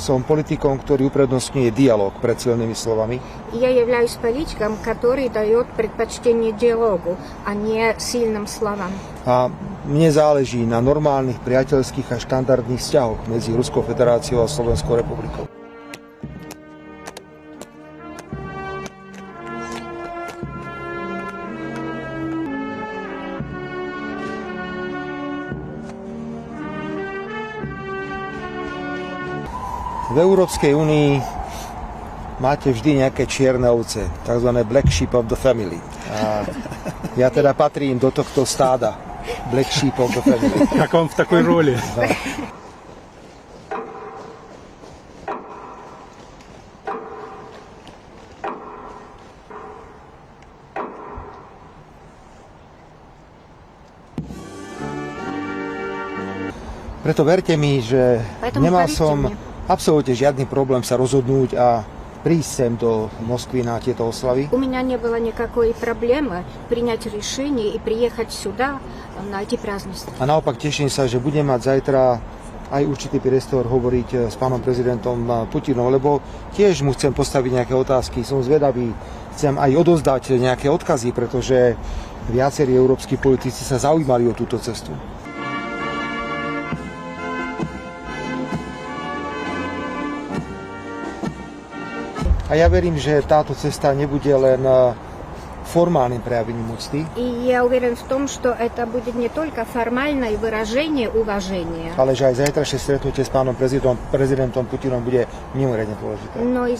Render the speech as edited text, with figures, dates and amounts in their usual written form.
Som politikom, ktorý uprednostňuje диалог pred silnými словами. Я являюсь политиком, который дает предпочтение диалогу, а не сильным словам. A mne záleží na normálnych priateľských a štandardných vzťahoch medzi Ruskou federáciou a Slovenskou republikou. V Európskej únii máte vždy nejaké čierne ovce, tzv. Black sheep of the family. A ja teda patrím do tohto stáda Black sheep of the family. Как он в такой роли? Да. Preto verte mi, že nemal som absolútne žiadny problém sa rozhodnúť a prísť sem do Moskvy na tieto oslavy. У меня не было никакой проблемы принять решение и приехать сюда на эти празднества. A naopak teším sa, že budem mať zajtra aj určitý priestor hovoriť s pánom prezidentom Putinom, lebo tiež mu chcem postaviť nejaké otázky. Som zvedavý, chcem aj odozdať nejaké odkazy, pretože viacerí európski politici sa zaujímali o túto cestu. A ja verím, že táto cesta nebude len формальным проявлением úcty. И я уверен в том, что это будет не только формальное выражение уважения, Ale že aj zajtrajšie stretnutie s pánom prezidentom Putinom bude mimoriadne dôležité. но и